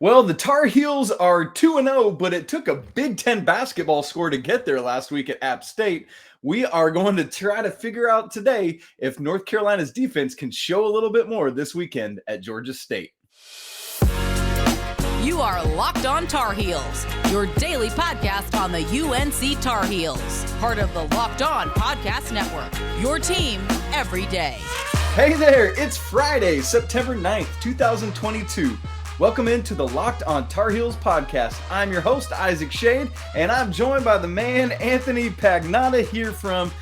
Well, the Tar Heels are 2-0, but it took a Big Ten basketball score to get there last week at App State. We are going to try to figure out today if North Carolina's defense can show a little bit more this weekend at Georgia State. You are Locked On Tar Heels, your daily podcast on the UNC Tar Heels, part of the Locked On Podcast Network, your team every day. Hey there, it's Friday, September 9th, 2022. Welcome into the Locked On Tar Heels podcast. I'm your host, Isaac Schade, and I'm joined by the man, Anthony Pagnotta, here from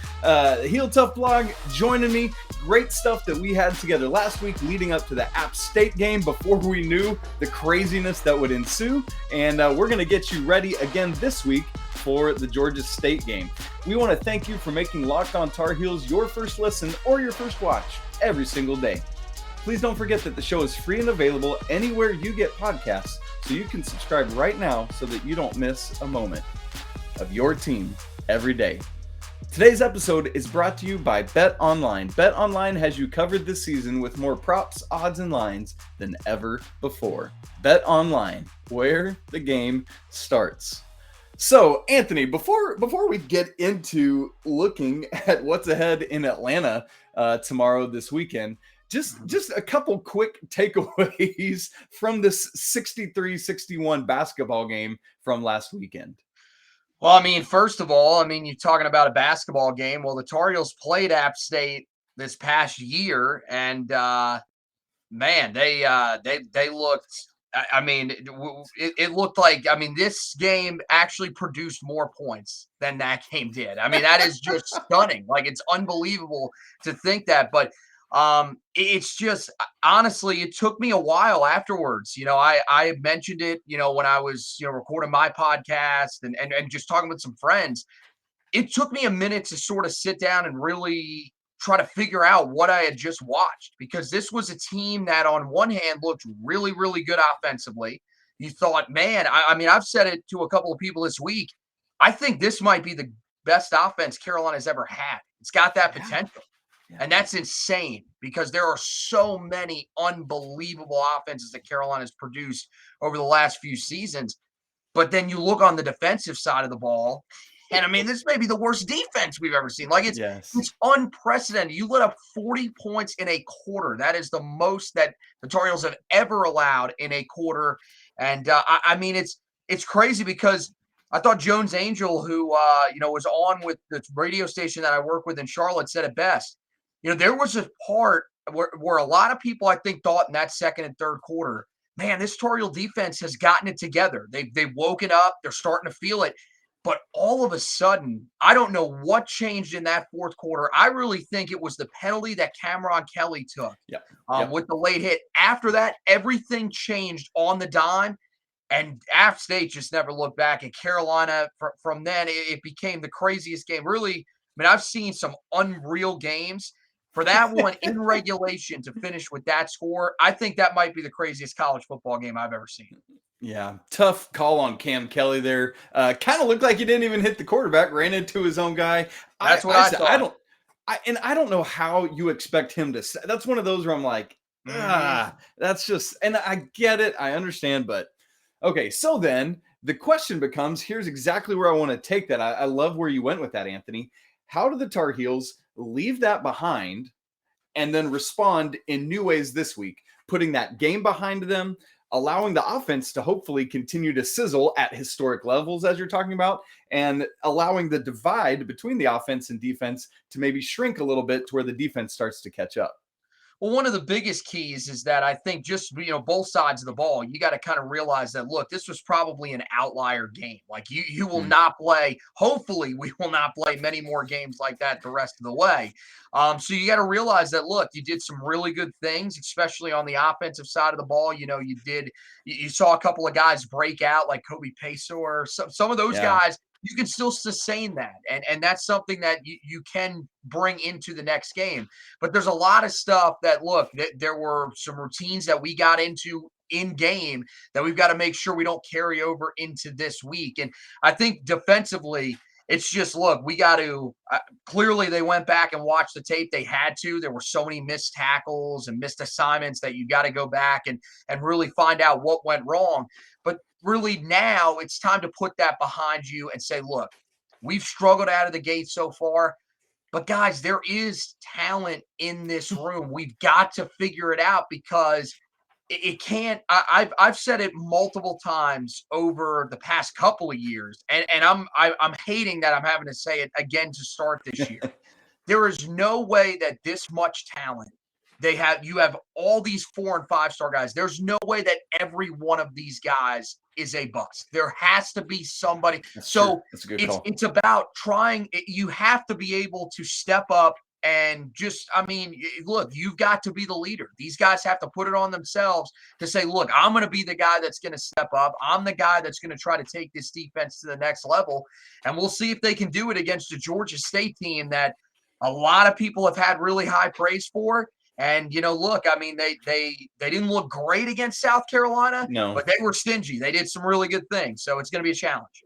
Heel Tough blog, joining me. Great stuff that we had together last week leading up to the App State game before we knew the craziness that would ensue. And we're going to get you ready again this week for the Georgia State game. We want to thank you for making Locked On Tar Heels your first listen or your first watch every single day. Please don't forget that the show is free and available anywhere you get podcasts, so you can subscribe right now so that you don't miss a moment of your team every day. Today's episode is brought to you by BetOnline. BetOnline has you covered this season with more props, odds, and lines than ever before. BetOnline, where the game starts. So, Anthony, before we get into looking at what's ahead in Atlanta tomorrow, this weekend, just a couple quick takeaways from this 63-61 basketball game from last weekend. Well, I mean, first of all, you're talking about a basketball game. Well, the Tar Heels played App State this past year, and man, they looked. It looked like. This game actually produced more points than that game did. That is just stunning. Like, it's unbelievable to think that, but it's just, honestly, it took me a while afterwards. I mentioned it, when I was, recording my podcast and just talking with some friends. It took me a minute to sort of sit down and really try to figure out what I had just watched, because this was a team that on one hand looked really, really good offensively. You thought, man, I've said it to a couple of people this week. I think this might be the best offense Carolina's ever had. It's got that potential. And that's insane, because there are so many unbelievable offenses that Carolina's produced over the last few seasons. But then you look on the defensive side of the ball, and this may be the worst defense we've ever seen. Like, it's unprecedented. You let up 40 points in a quarter. That is the most that the Tar Heels have ever allowed in a quarter. And it's crazy, because I thought Jones Angel, who was on with the radio station that I work with in Charlotte, said it best. There was a part where a lot of people, I think, thought in that second and third quarter, man, this Tar Heel defense has gotten it together. They've woken up. They're starting to feel it. But all of a sudden, I don't know what changed in that fourth quarter. I really think it was the penalty that Cameron Kelly took with the late hit. After that, everything changed on the dime. And App State just never looked back. And Carolina, from then, it became the craziest game. Really, I've seen some unreal games. For that one in regulation to finish with that score, I think that might be the craziest college football game I've ever seen. Yeah, tough call on Cam Kelly there. Kind of looked like he didn't even hit the quarterback, ran into his own guy. That's what I thought. I don't know how you expect him to. That's one of those where I'm like, that's just. And I get it, I understand, but okay. So then the question becomes: here's exactly where I want to take that. I love where you went with that, Anthony. How do the Tar Heels leave that behind and then respond in new ways this week, putting that game behind them, allowing the offense to hopefully continue to sizzle at historic levels, as you're talking about, and allowing the divide between the offense and defense to maybe shrink a little bit to where the defense starts to catch up? Well, one of the biggest keys is that I think just, both sides of the ball, you got to kind of realize that, look, this was probably an outlier game. Like, you will not play, hopefully we will not play many more games like that the rest of the way. So you got to realize that, look, you did some really good things, especially on the offensive side of the ball. You saw a couple of guys break out, like Kobe Pacer, or some of those guys. You can still sustain that. And that's something that you can bring into the next game. But there's a lot of stuff that, look, there were some routines that we got into in game that we've got to make sure we don't carry over into this week. And I think defensively, It's just, look, we got to clearly they went back and watched the tape. They had to. There were so many missed tackles and missed assignments that you got to go back and really find out what went wrong. But really now it's time to put that behind you and say, look, we've struggled out of the gate so far. But guys, there is talent in this room. We've got to figure it out because it can't. I've said it multiple times over the past couple of years, and I'm hating that I'm having to say it again to start this year. There is no way that this much talent you have all these 4 and 5 star guys. There's no way that every one of these guys is a bust. There has to be somebody. That's so true. That's a good call. It's about trying. You have to be able to step up and just, I mean, look, you've got to be the leader. These guys have to put it on themselves to say, look, I'm going to be the guy that's going to step up. I'm the guy that's going to try to take this defense to the next level. And we'll see if they can do it against the Georgia State team that a lot of people have had really high praise for. And, look, I mean, they didn't look great against South Carolina, but they were stingy. They did some really good things. So it's going to be a challenge.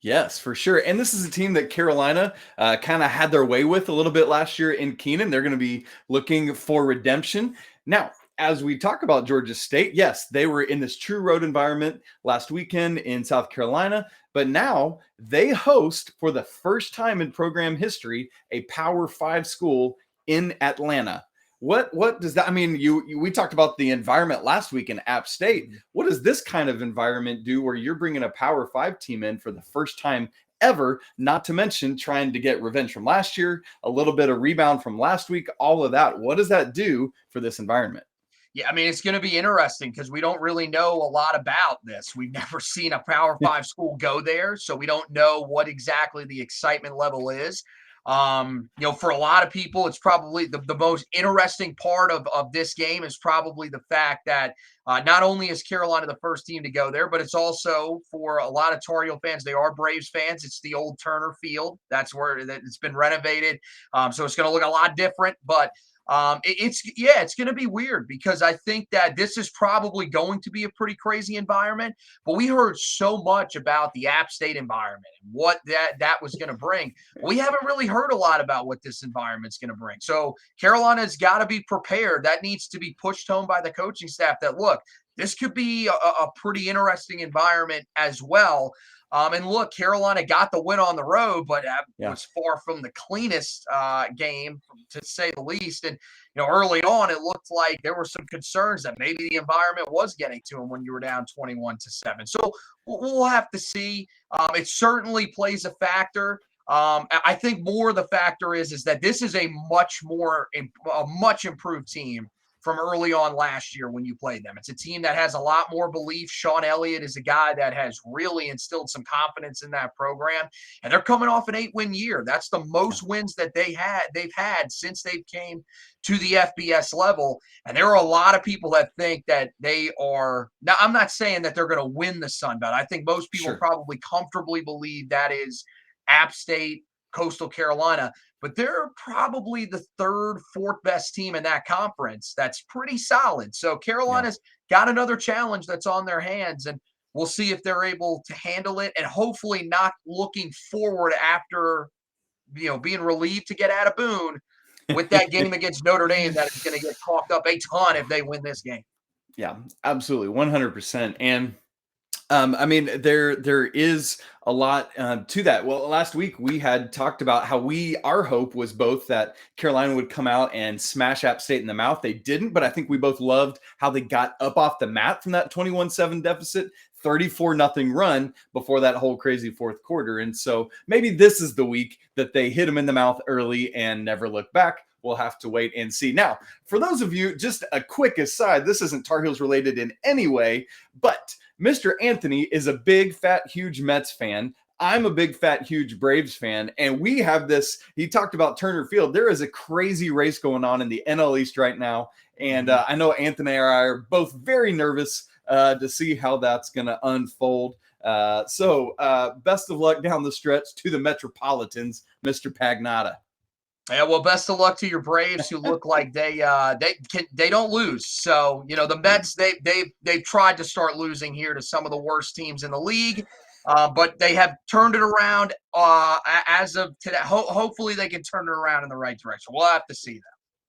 Yes, for sure. And this is a team that Carolina kind of had their way with a little bit last year in Keenan. They're going to be looking for redemption. Now, as we talk about Georgia State, yes, they were in this true road environment last weekend in South Carolina, but now they host for the first time in program history a Power 5 school in Atlanta. What does that, I mean, we talked about the environment last week in App State. What does this kind of environment do where you're bringing a Power 5 team in for the first time ever, not to mention trying to get revenge from last year, a little bit of rebound from last week, all of that? What does that do for this environment? Yeah, I mean, it's going to be interesting because we don't really know a lot about this. We've never seen a Power 5 school go there, so we don't know what exactly the excitement level is. For a lot of people, it's probably the most interesting part of this game is probably the fact that not only is Carolina the first team to go there, but it's also for a lot of Tar Heel fans. They are Braves fans. It's the old Turner Field. That's where it's been renovated. So it's going to look a lot different, but it's going to be weird because I think that this is probably going to be a pretty crazy environment, but we heard so much about the App State environment and what that was going to bring. We haven't really heard a lot about what this environment's going to bring. So Carolina's got to be prepared. That needs to be pushed home by the coaching staff that, look, this could be a pretty interesting environment as well. And look, Carolina got the win on the road, but was far from the cleanest game, to say the least. And, early on, it looked like there were some concerns that maybe the environment was getting to them when you were down 21-7. So we'll have to see. It certainly plays a factor. I think more the factor is that this is a much improved team from early on last year when you played them. It's a team that has a lot more belief. Sean Elliott is a guy that has really instilled some confidence in that program, and they're coming off an 8-win year. That's the most wins that they've had since they came to the FBS level. And there are a lot of people that think that they are – now, I'm not saying that they're going to win the Sun Belt. I think most people probably comfortably believe that is App State, Coastal Carolina, but they're probably the third, fourth best team in that conference. That's pretty solid. So Carolina's got another challenge that's on their hands, and we'll see if they're able to handle it and hopefully not looking forward after, being relieved to get out of Boone with that game against Notre Dame that is going to get talked up a ton if they win this game. Yeah, absolutely. 100%. And I mean, there is a lot to that. Well, last week we had talked about how our hope was both that Carolina would come out and smash App State in the mouth. They didn't, but I think we both loved how they got up off the mat from that 21-7 deficit, 34-0 run before that whole crazy fourth quarter. And so maybe this is the week that they hit them in the mouth early and never look back. We'll have to wait and see. Now, for those of you, just a quick aside, this isn't Tar Heels related in any way, but Mr. Anthony is a big, fat, huge Mets fan. I'm a big, fat, huge Braves fan. And we have this, he talked about Turner Field. There is a crazy race going on in the NL East right now. And I know Anthony and I are both very nervous to see how that's going to unfold. So best of luck down the stretch to the Metropolitans, Mr. Pagnotta. Yeah, well, best of luck to your Braves, who look like they don't lose. So the Mets they've tried to start losing here to some of the worst teams in the league, But they have turned it around as of today. Hopefully they can turn it around in the right direction. We'll have to see that.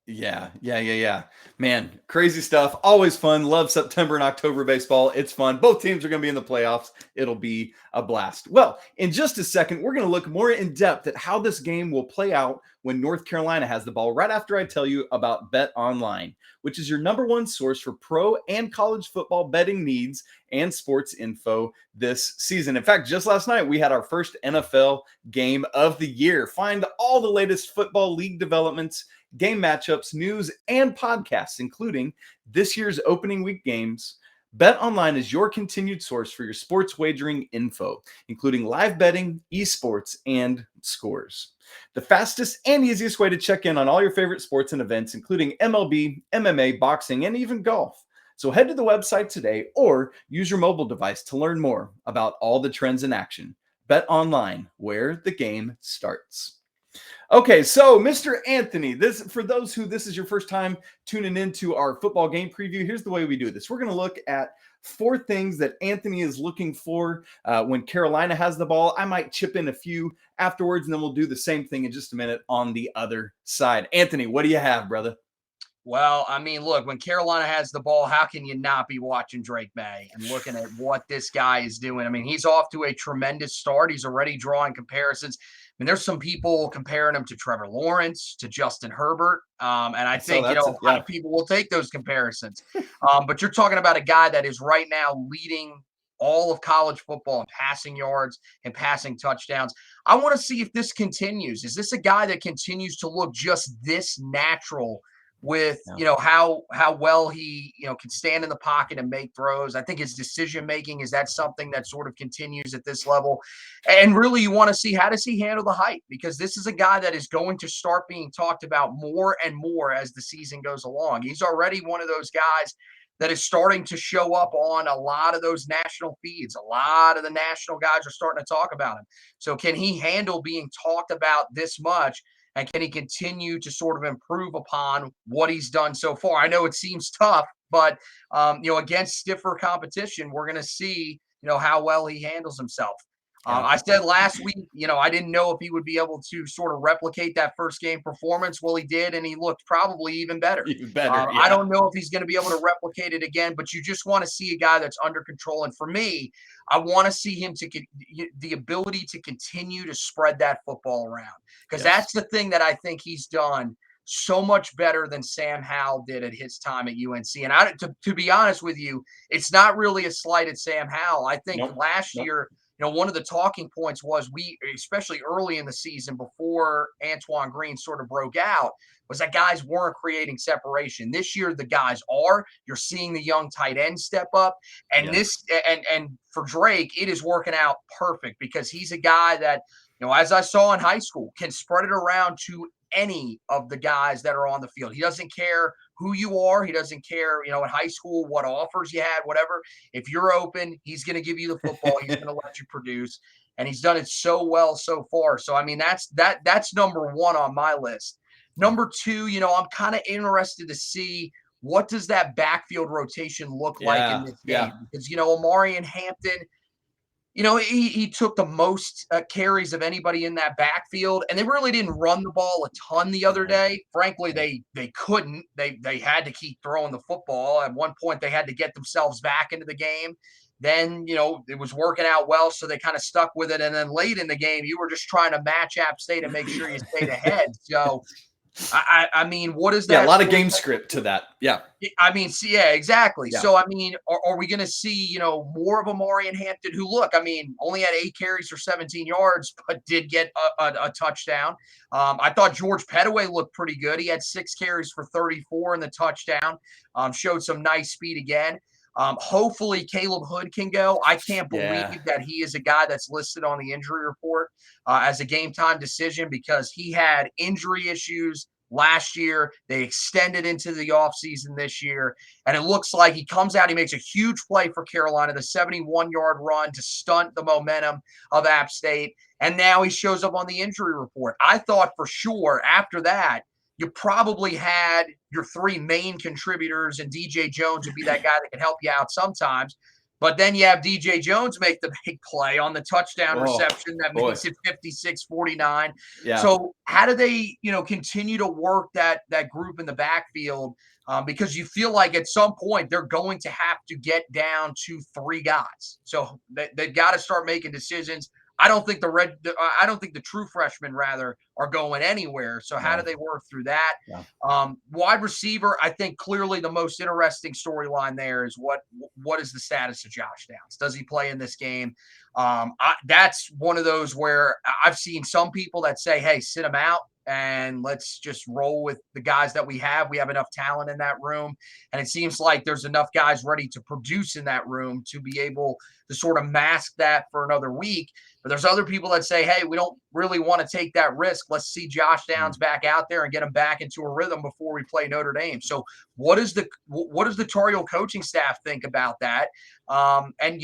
Yeah. Man, crazy stuff. Always fun. Love September and October baseball. It's fun. Both teams are going to be in the playoffs. It'll be a blast. Well, in just a second, we're going to look more in depth at how this game will play out when North Carolina has the ball right after I tell you about BetOnline, which is your number one source for pro and college football betting needs and sports info this season. In fact, just last night, we had our first NFL game of the year. Find all the latest football league developments, game matchups, news, and podcasts, including this year's opening week games. BetOnline is your continued source for your sports wagering info, including live betting, esports, and scores. The fastest and easiest way to check in on all your favorite sports and events, including MLB, MMA, boxing, and even golf. So head to the website today or use your mobile device to learn more about all the trends in action. BetOnline, where the game starts. Okay, so Mr. Anthony, for those who this is your first time tuning into our football game preview, here's the way we do this. We're going to look at 4 things that Anthony is looking for when Carolina has the ball. I might chip in a few afterwards, and then we'll do the same thing in just a minute on the other side. Anthony, what do you have, brother? Well, I mean, look, when Carolina has the ball, how can you not be watching Drake Maye and looking at what this guy is doing? I mean, he's off to a tremendous start. He's already drawing comparisons. I mean, there's some people comparing him to Trevor Lawrence, to Justin Herbert. And I think, a lot of people will take those comparisons. But you're talking about a guy that is right now leading all of college football in passing yards and passing touchdowns. I want to see if this continues. Is this a guy that continues to look just this natural with, how well he, can stand in the pocket and make throws? I think his decision making, is that something that sort of continues at this level? And really, you want to see, how does he handle the hype? Because this is a guy that is going to start being talked about more and more as the season goes along. He's already one of those guys that is starting to show up on a lot of those national feeds. A lot of the national guys are starting to talk about him. So can he handle being talked about this much? And can he continue to sort of improve upon what he's done so far? I know it seems tough, but, against stiffer competition, we're going to see, how well he handles himself. I said last week, I didn't know if he would be able to sort of replicate that first game performance. Well, he did, and he looked probably even better. I don't know if he's going to be able to replicate it again, but you just want to see a guy that's under control. And for me, I want to see him to get the ability to continue to spread that football around, because that's the thing that I think he's done so much better than Sam Howell did at his time at UNC. And to be honest with you, it's not really a slight at Sam Howell. I think last year, one of the talking points was, especially early in the season before Antoine Greene sort of broke out, was that guys weren't creating separation. This year, the guys are. You're seeing the young tight end step up. And and for Drake, it is working out perfect, because he's a guy that, as I saw in high school, can spread it around to any of the guys that are on the field. He doesn't care who you are. He doesn't care, in high school, what offers you had, whatever. If you're open, he's going to give you the football. He's going to let you produce. And he's done it so well so far. So, I mean, that's number one on my list. Number two, I'm kind of interested to see, what does that backfield rotation look like in this game? Because, Amari and Hampton, he took the most carries of anybody in that backfield, and they really didn't run the ball a ton the other day. Frankly, they couldn't. They had to keep throwing the football. At one point, they had to get themselves back into the game. Then, it was working out well, so they kind of stuck with it. And then late in the game, you were just trying to match App State and make sure you stayed ahead. So, I mean, what is that? Yeah, a lot of game script to that. Yeah. I mean, exactly. Yeah. So, I mean, are we going to see, more of Amari and Hampton, who, look, I mean, only had 8 carries for 17 yards, but did get a touchdown. I thought George Pettaway looked pretty good. He had 6 carries for 34 in the touchdown, showed some nice speed again. Hopefully Caleb Hood can go. I can't believe that he is a guy that's listed on the injury report as a game time decision, because he had injury issues last year. They extended into the offseason this year, and it looks like he comes out, he makes a huge play for Carolina, the 71-yard run to stunt the momentum of App State, and now he shows up on the injury report. I thought for sure after that, you probably had your 3 main contributors, and DJ Jones would be that guy that can help you out sometimes. But then you have DJ Jones make the big play on the touchdown reception that makes it 56-49. Yeah. So how do they, continue to work that group in the backfield? Because you feel like at some point they're going to have to get down to 3 guys. So they've got to start making decisions. I don't think the true freshmen are going anywhere. So how do they work through that? Yeah. Wide receiver, I think clearly the most interesting storyline there is what is the status of Josh Downs? Does he play in this game? That's one of those where I've seen some people that say, hey, sit him out and let's just roll with the guys that we have. We have enough talent in that room. And it seems like there's enough guys ready to produce in that room to be able to sort of mask that for another week. But there's other people that say, hey, we don't really want to take that risk. Let's see Josh Downs back out there and get him back into a rhythm before we play Notre Dame. So what does the Tar Heel coaching staff think about that? And,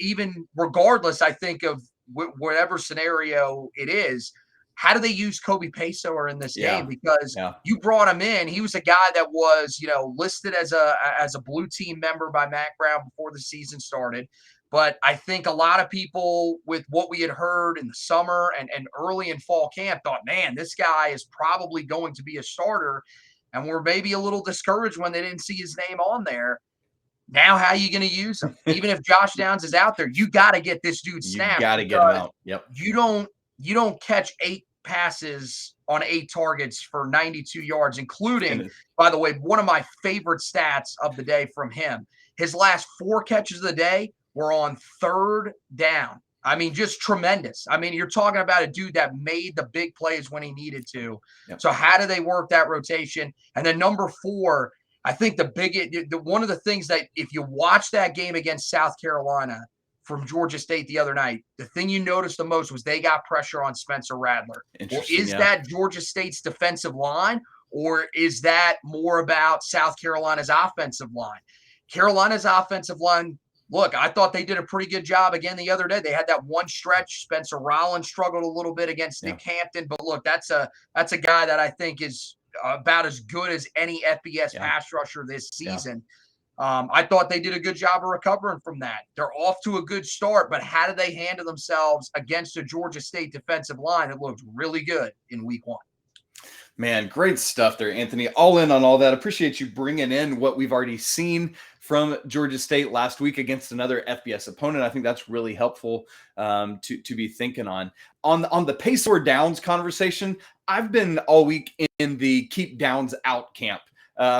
even regardless, I think of whatever scenario it is, how do they use Kobe Pasour in this game? Because you brought him in. He was a guy that was, listed as a blue team member by Mack Brown before the season started. But I think a lot of people with what we had heard in the summer and early in fall camp thought, man, this guy is probably going to be a starter. And we're maybe a little discouraged when they didn't see his name on there. Now, how are you going to use him? Even if Josh Downs is out there, you got to get this dude snapped. You got to get him out. Yep. You don't catch 8 passes on 8 targets for 92 yards, including, by the way, one of my favorite stats of the day from him. His last 4 catches of the day were on 3rd down. I mean, just tremendous. I mean, you're talking about a dude that made the big plays when he needed to. Yep. So how do they work that rotation? And then number 4, I think one of the things that if you watch that game against South Carolina from Georgia State the other night, the thing you noticed the most was they got pressure on Spencer Rattler. Well, is that Georgia State's defensive line, or is that more about South Carolina's offensive line? Carolina's offensive line, look, I thought they did a pretty good job again the other day. They had that one stretch. Spencer Rollins struggled a little bit against Nick Hampton, but look, that's a guy that I think is about as good as any FBS pass rusher this season. I thought they did a good job of recovering from that. They're off to a good start, but how do they handle themselves against a Georgia State defensive line that looked really good in week 1? Man, great stuff there, Anthony. All in on all that. Appreciate you bringing in what we've already seen from Georgia State last week against another FBS opponent. I think that's really helpful to be thinking on. On the Pasour Downs conversation, I've been all week in the keep Downs out camp.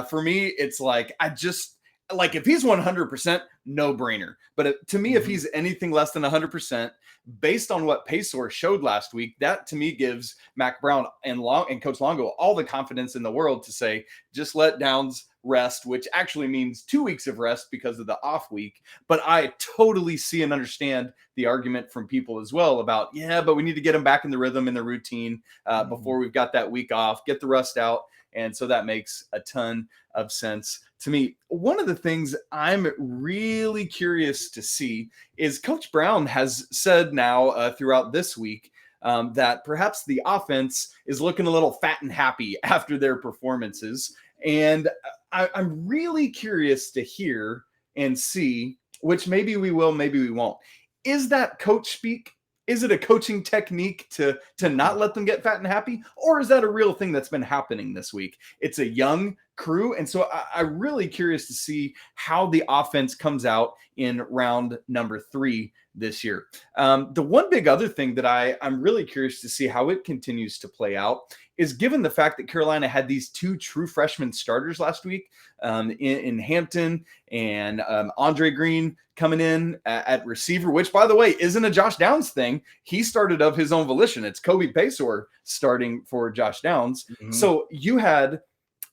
For me, it's like if he's 100%, no brainer. But to me, if he's anything less than 100%, based on what Pasour showed last week, that to me gives Mack Brown and Coach Longo all the confidence in the world to say, just let Downs rest, which actually means 2 weeks of rest because of the off week. But I totally see and understand the argument from people as well about, but we need to get him back in the rhythm, in the routine before we've got that week off, get the rust out. And so that makes a ton of sense to me. One of the things I'm really curious to see is Coach Brown has said now throughout this week that perhaps the offense is looking a little fat and happy after their performances. And I'm really curious to hear and see, which maybe we will, maybe we won't. Is that coach speak? Is it a coaching technique to not let them get fat and happy? Or is that a real thing that's been happening this week? It's a young crew. And so I'm really curious to see how the offense comes out in round number 3 this year. The one big other thing that I'm really curious to see how it continues to play out is given the fact that Carolina had these 2 true freshman starters last week in Hampton and Andre Greene coming in at receiver, which, by the way, isn't a Josh Downs thing. He started of his own volition. It's Kobe Pasour starting for Josh Downs. Mm-hmm. So you had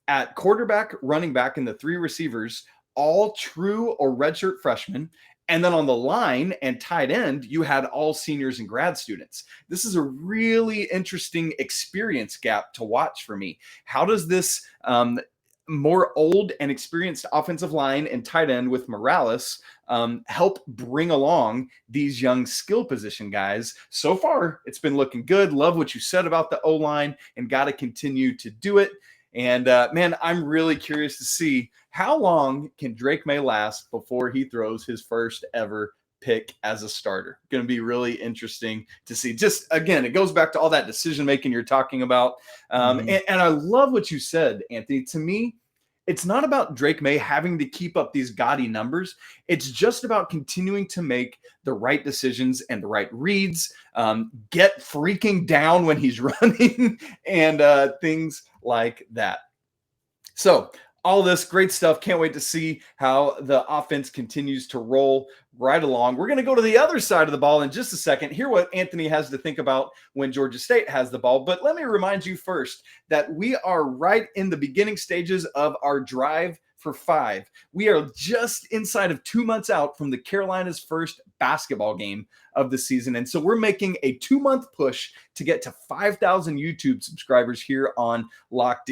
at quarterback, running back, and the 3 receivers, all true or redshirt freshmen. And then on the line and tight end, you had all seniors and grad students. This is a really interesting experience gap to watch for me. How does this more old and experienced offensive line and tight end with Morales help bring along these young skill position guys? So far, it's been looking good. Love what you said about the O-line and got to continue to do it. And man, I'm really curious to see how long can Drake Maye last before he throws his first ever pick as a starter. Going to be really interesting to see. Just again, it goes back to all that decision making you're talking about. And I love what you said, Anthony. To me, it's not about Drake Maye having to keep up these gaudy numbers. It's just about continuing to make the right decisions and the right reads, get freaking down when he's running, and things like that. So all this great stuff. Can't wait to see how the offense continues to roll right along. We're going to go to the other side of the ball in just a second, hear what Anthony has to think about when Georgia State has the ball. But let me remind you first that we are right in the beginning stages of our drive for 5. We are just inside of 2 months out from the Carolinas' first basketball game of the season. And so we're making a 2-month push to get to 5,000 YouTube subscribers here on Locked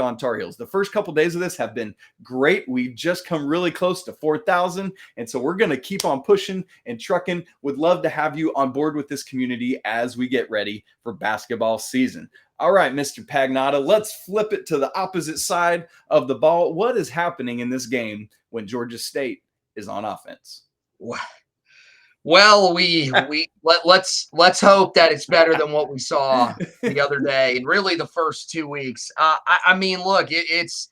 On Tar Heels. The first couple days of this have been great. We've just come really close to 4,000. And so we're going to keep on pushing and trucking. Would love to have you on board with this community as we get ready for basketball season. All right, Mr. Pagnotta, let's flip it to the opposite side of the ball. What is happening in this game when Georgia State is on offense? Well, let's hope that it's better than what we saw the other day, and really the first 2 weeks. I mean, look, it's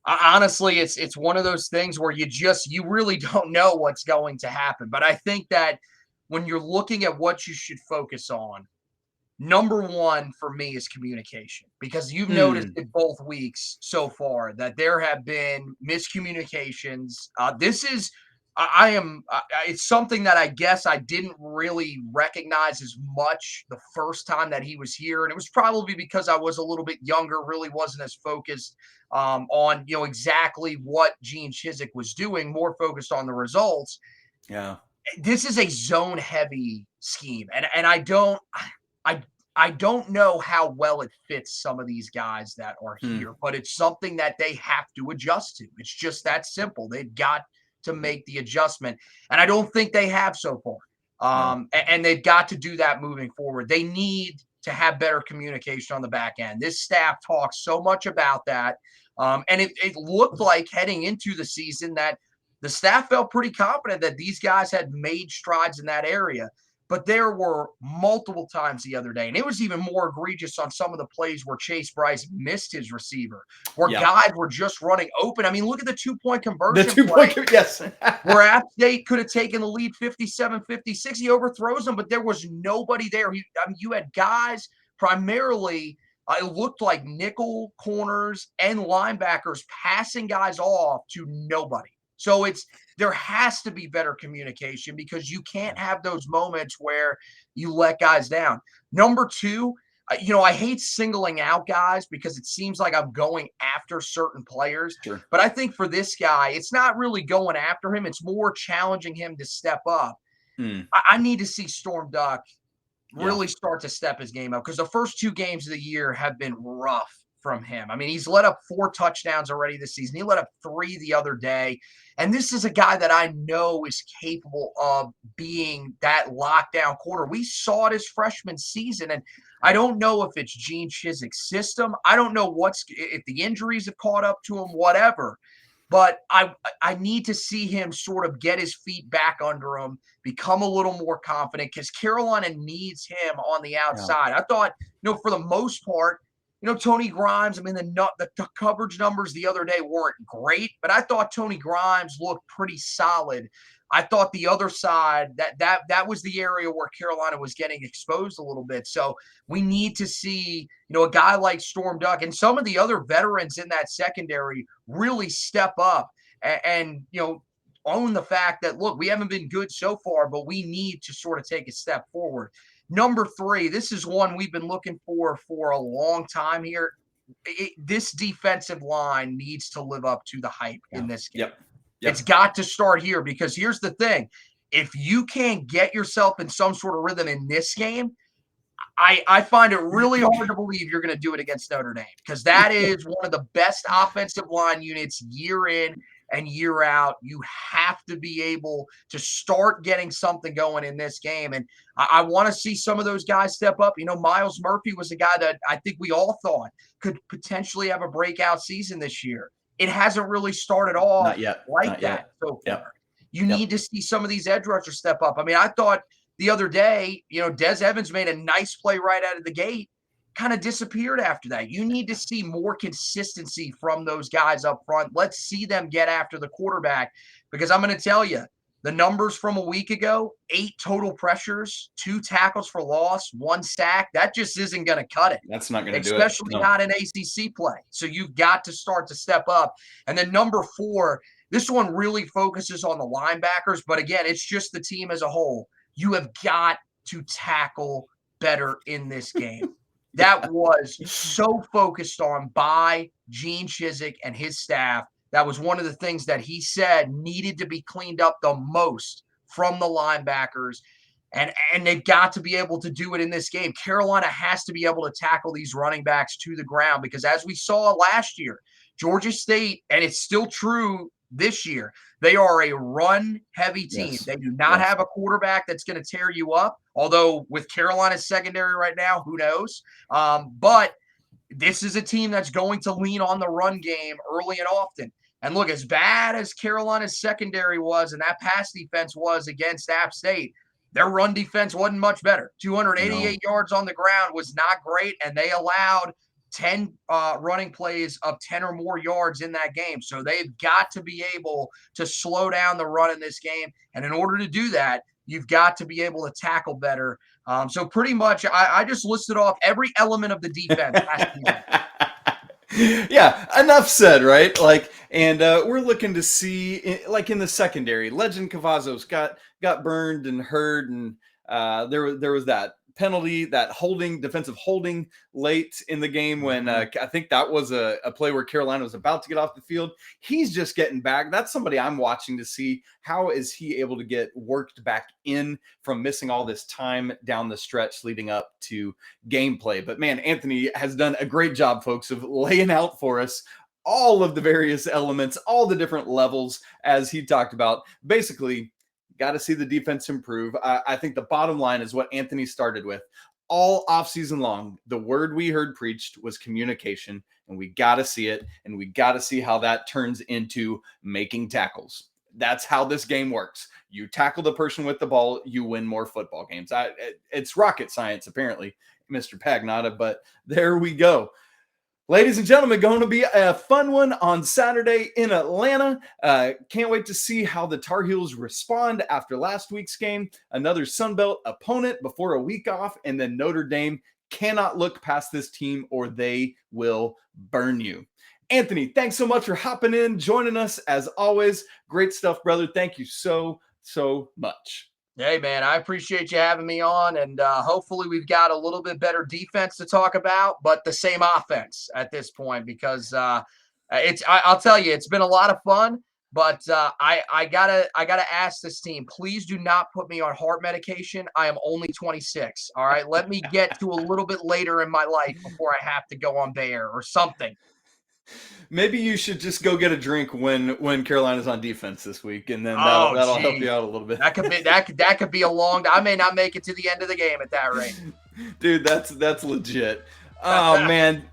honestly, it's one of those things where you really don't know what's going to happen. But I think that when you're looking at what you should focus on, number one for me is communication, because you've noticed in both weeks so far that there have been miscommunications. It's something that I guess I didn't really recognize as much the first time that he was here. And it was probably because I was a little bit younger, really wasn't as focused on, exactly what Gene Chizik was doing, more focused on the results. Yeah. This is a zone heavy scheme. And I don't know how well it fits some of these guys that are here, but it's something that they have to adjust to. It's just that simple. They've got to make the adjustment. And I don't think they have so far. And they've got to do that moving forward. They need to have better communication on the back end. This staff talks so much about that. And it looked like heading into the season that the staff felt pretty confident that these guys had made strides in that area. But there were multiple times the other day, and it was even more egregious on some of the plays where Chase Bryce missed his receiver, where guys were just running open. I mean, look at the 2-point conversion play, yes. where App State could have taken the lead 57-56. He overthrows them, but there was nobody there. You had guys primarily, it looked like nickel corners and linebackers passing guys off to nobody. So there has to be better communication, because you can't have those moments where you let guys down. Number two, I hate singling out guys because it seems like I'm going after certain players. Sure. But I think for this guy, it's not really going after him. It's more challenging him to step up. I need to see Storm Duck really start to step his game up, because the first 2 games of the year have been rough from him. I mean, he's let up 4 touchdowns already this season. He let up 3 the other day. And this is a guy that I know is capable of being that lockdown corner. We saw it his freshman season. And I don't know if it's Gene Chizik's system. I don't know if the injuries have caught up to him, whatever. But I need to see him sort of get his feet back under him, become a little more confident, because Carolina needs him on the outside. I thought, for the most part, Tony Grimes, I mean, the coverage numbers the other day weren't great, but I thought Tony Grimes looked pretty solid. I thought the other side, that was the area where Carolina was getting exposed a little bit. So we need to see, a guy like Storm Duck and some of the other veterans in that secondary really step up and own the fact that, look, we haven't been good so far, but we need to sort of take a step forward. Number 3, this is one we've been looking for a long time here. This defensive line needs to live up to the hype in this game. Yep. It's got to start here, because here's the thing. If you can't get yourself in some sort of rhythm in this game, I find it really hard to believe you're going to do it against Notre Dame, because that is one of the best offensive line units year in and year out. You have to be able to start getting something going in this game. And I want to see some of those guys step up. Miles Murphy was a guy that I think we all thought could potentially have a breakout season this year. It hasn't really started off Not yet. so far. Yep. You need to see some of these edge rushers step up. I mean, I thought the other day, Des Evans made a nice play right out of the gate, kind of disappeared after that. You need to see more consistency from those guys up front. Let's see them get after the quarterback, because I'm going to tell you, the numbers from a week ago, 8 total pressures, 2 tackles for loss, 1 sack, that just isn't going to cut it. That's not going to do it. Especially not an ACC play. So you've got to start to step up. And then number 4, this one really focuses on the linebackers, but again, it's just the team as a whole. You have got to tackle better in this game. That was so focused on by Gene Chizik and his staff. That was one of the things that he said needed to be cleaned up the most from the linebackers. And they've got to be able to do it in this game. Carolina has to be able to tackle these running backs to the ground, because as we saw last year, Georgia State, and it's still true this year, they are a run-heavy team. Yes. They do not have a quarterback that's going to tear you up, although with Carolina's secondary right now, who knows? But this is a team that's going to lean on the run game early and often. And look, as bad as Carolina's secondary was and that pass defense was against App State, their run defense wasn't much better. 288 yards on the ground was not great, and they allowed 10 running plays of 10 or more yards in that game. So they've got to be able to slow down the run in this game. And in order to do that, you've got to be able to tackle better. So pretty much I just listed off every element of the defense last season. Yeah, enough said, right? And we're looking to see, in the secondary, Legend Cavazos got burned and hurt, and there was that penalty, that defensive holding late in the game when I think that was a play where Carolina was about to get off the field. He's just getting back. That's somebody I'm watching to see how is he able to get worked back in from missing all this time down the stretch leading up to gameplay. But man, Anthony has done a great job, folks, of laying out for us all of the various elements, all the different levels, as he talked about. Basically, got to see the defense improve. I think the bottom line is what Anthony started with. All offseason long, the word we heard preached was communication, and we got to see it, and we got to see how that turns into making tackles. That's how this game works. You tackle the person with the ball, you win more football games. It's rocket science, apparently, Mr. Pagnotta, but there we go. Ladies and gentlemen, going to be a fun one on Saturday in Atlanta. Can't wait to see how the Tar Heels respond after last week's game. Another Sunbelt opponent before a week off, and then Notre Dame cannot look past this team or they will burn you. Anthony, thanks so much for hopping in, joining us as always. Great stuff, brother. Thank you so much. Hey, man, I appreciate you having me on, and hopefully we've got a little bit better defense to talk about, but the same offense at this point, because I'll tell you, it's been a lot of fun, but I gotta ask this team, please do not put me on heart medication. I am only 26. All right, let me get to a little bit later in my life before I have to go on Bayer or something. Maybe you should just go get a drink when Carolina's on defense this week, and then that'll help you out a little bit. That could be a long. I may not make it to the end of the game at that rate. Dude, that's legit. Oh man,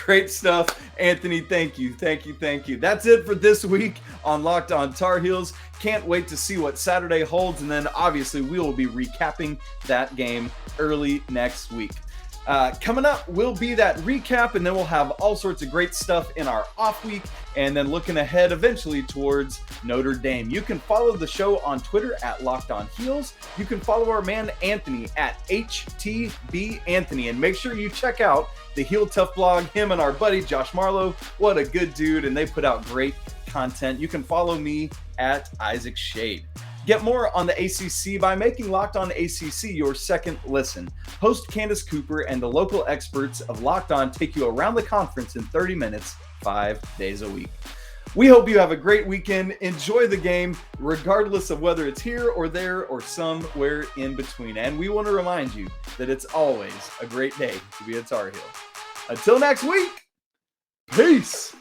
great stuff, Anthony. Thank you. That's it for this week on Locked On Tar Heels. Can't wait to see what Saturday holds, and then obviously we will be recapping that game early next week. Coming up will be that recap, and then we'll have all sorts of great stuff in our off week, and then looking ahead eventually towards Notre Dame. You can follow the show on Twitter at Locked On Heels. You can follow our man Anthony at HTB Anthony, and make sure you check out the Heel Tough blog. Him and our buddy Josh Marlowe, what a good dude, and they put out great content. You can follow me at Isaac Schade. Get more on the ACC by making Locked On ACC your second listen. Host Candace Cooper and the local experts of Locked On take you around the conference in 30 minutes, 5 days a week. We hope you have a great weekend. Enjoy the game, regardless of whether it's here or there or somewhere in between. And we want to remind you that it's always a great day to be a Tar Heel. Until next week, peace.